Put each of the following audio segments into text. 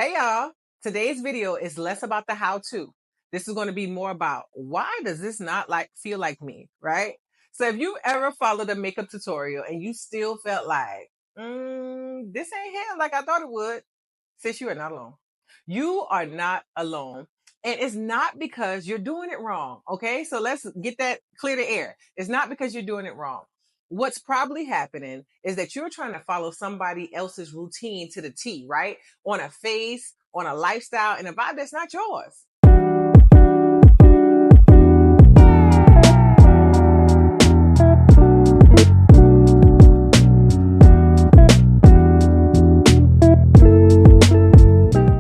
Hey y'all, today's video is less about the how-to. This is going to be more about why does this not feel like me, right? So if you ever followed a makeup tutorial and you still felt like, this ain't here like I thought it would, sis, you are not alone. You are not alone. And it's not because you're doing it wrong, okay? So let's get that clear the air. It's not because you're doing it wrong. What's probably happening is that you're trying to follow somebody else's routine to the T, right? On a face, on a lifestyle, and a vibe that's not yours.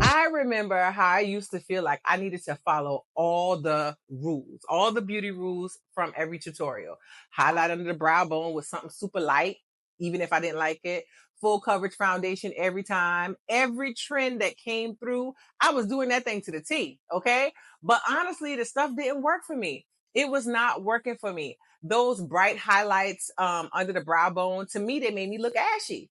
I remember how I used to feel like I needed to follow all the rules, all the beauty rules from every tutorial. Highlight under the brow bone with something super light, even if I didn't like it. Full coverage foundation every time. Every trend that came through, I was doing that thing to the T, okay? But honestly, the stuff didn't work for me. It was not working for me. Those bright highlights under the brow bone, to me, they made me look ashy.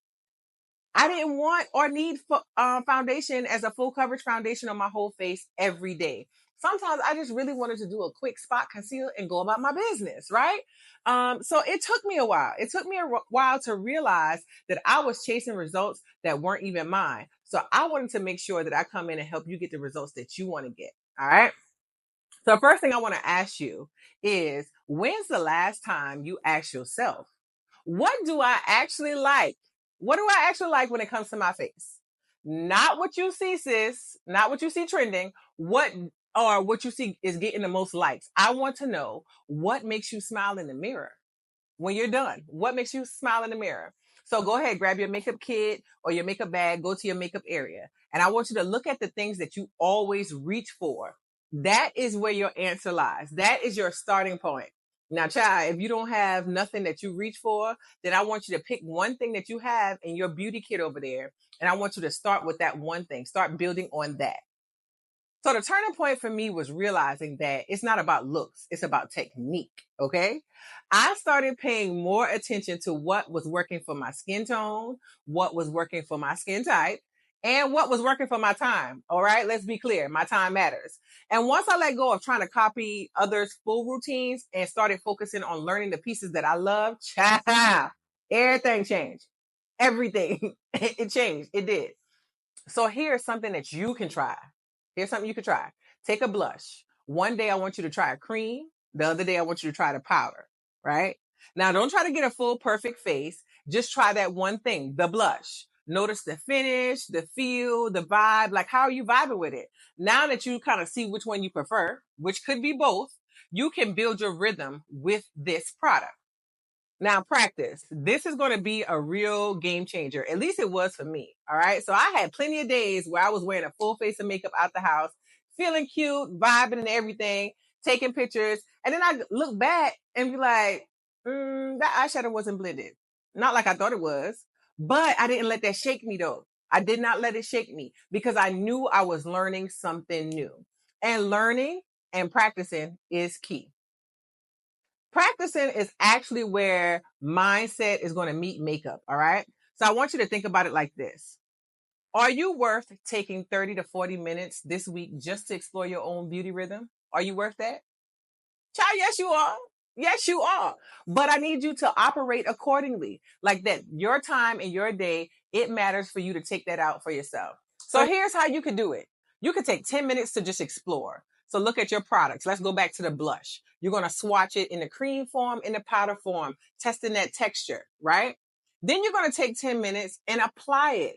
I didn't want or need foundation as a full coverage foundation on my whole face every day. Sometimes I just really wanted to do a quick spot conceal and go about my business, right? So it took me a while. It took me a while to realize that I was chasing results that weren't even mine. So I wanted to make sure that I come in and help you get the results that you want to get. All right. So first thing I want to ask you is, when's the last time you asked yourself, what do I actually like? What do I actually like when it comes to my face? Not what you see, sis. Not what you see trending. What you see is getting the most likes. I want to know what makes you smile in the mirror when you're done. What makes you smile in the mirror? So go ahead, grab your makeup kit or your makeup bag, go to your makeup area. And I want you to look at the things that you always reach for. That is where your answer lies. That is your starting point. Now, child, if you don't have nothing that you reach for, then I want you to pick one thing that you have in your beauty kit over there. And I want you to start with that one thing. Start building on that. So the turning point for me was realizing that it's not about looks, it's about technique. Okay. I started paying more attention to what was working for my skin tone, what was working for my skin type, and what was working for my time. All right. Let's be clear. My time matters. And once I let go of trying to copy others' full routines and started focusing on learning the pieces that I love, everything changed. Everything. It changed. It did. So here's something that you can try. Here's something you can try. Take a blush. One day I want you to try a cream. The other day I want you to try the powder, right? Now don't try to get a full perfect face. Just try that one thing, the blush. Notice the finish, the feel, the vibe. Like, how are you vibing with it? Now that you kind of see which one you prefer, which could be both, you can build your rhythm with this product. Now, practice. This is going to be a real game changer. At least it was for me. All right. So I had plenty of days where I was wearing a full face of makeup out the house, feeling cute, vibing and everything, taking pictures. And then I look back and be like, that eyeshadow wasn't blended. Not like I thought it was, but I didn't let that shake me though. I did not let it shake me because I knew I was learning something new, and learning and practicing is key. Practicing is actually where mindset is going to meet makeup. All right. So I want you to think about it like this. Are you worth taking 30 to 40 minutes this week just to explore your own beauty rhythm? Are you worth that? Child, yes, you are. Yes, you are. But I need you to operate accordingly. Like that, your time and your day, it matters for you to take that out for yourself. So here's how you could do it. You could take 10 minutes to just explore. So look at your products. Let's go back to the blush. You're going to swatch it in the cream form, in the powder form, testing that texture, right? Then you're going to take 10 minutes and apply it.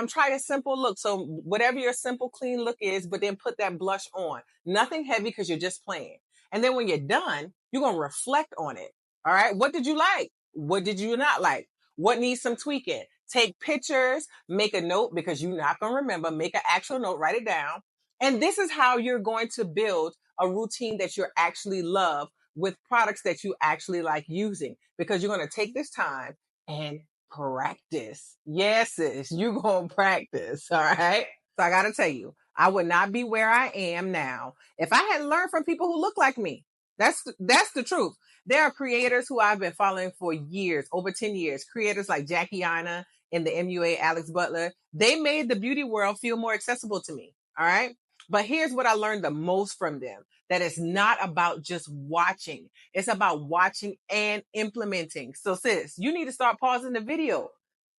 Try a simple look. So whatever your simple, clean look is, but then put that blush on. Nothing heavy because you're just playing. And then when you're done, you're going to reflect on it. All right. What did you like? What did you not like? What needs some tweaking? Take pictures, make a note because you're not going to remember, make an actual note, write it down. And this is how you're going to build a routine that you actually love with products that you actually like using, because you're going to take this time and practice. Yes, sis, you're going to practice. All right. So I got to tell you, I would not be where I am now if I hadn't learned from people who look like me. That's the truth. There are creators who I've been following for years, over 10 years, creators like Jackie Aina in the MUA, Alex Butler, they made the beauty world feel more accessible to me. All right. But here's what I learned the most from them, that it's not about just watching. It's about watching and implementing. So sis, you need to start pausing the video.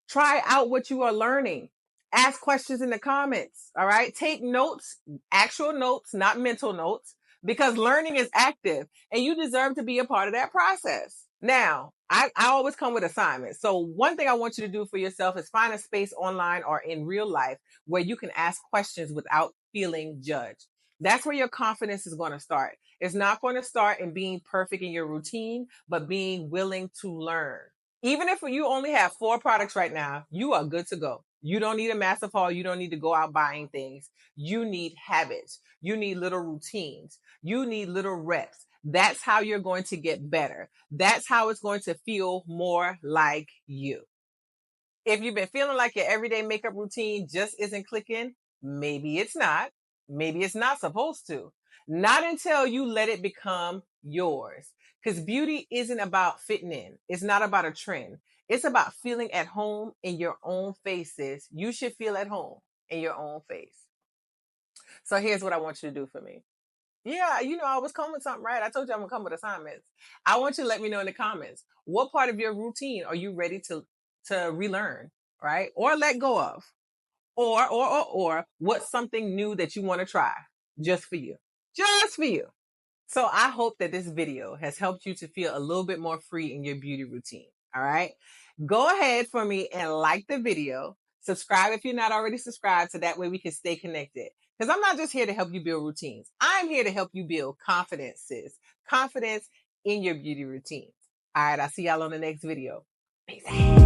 Try out what you are learning. Ask questions in the comments. All right. Take notes, actual notes, not mental notes, because learning is active and you deserve to be a part of that process. Now, I always come with assignments. So one thing I want you to do for yourself is find a space online or in real life where you can ask questions without feeling judged. That's where your confidence is going to start. It's not going to start in being perfect in your routine, but being willing to learn. Even if you only have 4 products right now, you are good to go. You don't need a massive haul. You don't need to go out buying things. You need habits. You need little routines. You need little reps. That's how you're going to get better. That's how it's going to feel more like you. If you've been feeling like your everyday makeup routine just isn't clicking, maybe it's not. Maybe it's not supposed to. Not until you let it become yours. Because beauty isn't about fitting in. It's not about a trend. It's about feeling at home in your own faces. You should feel at home in your own face. So here's what I want you to do for me. Yeah, I was coming with something, right? I told you I'm gonna come with assignments. I want you to let me know in the comments, what part of your routine are you ready to relearn, right? Or let go of. Or what's something new that you want to try just for you. Just for you. So I hope that this video has helped you to feel a little bit more free in your beauty routine. All right. Go ahead for me and like the video. Subscribe if you're not already subscribed, so that way we can stay connected. Because I'm not just here to help you build routines. I'm here to help you build confidence, sis. Confidence in your beauty routines. All right. I'll see y'all on the next video. Peace out.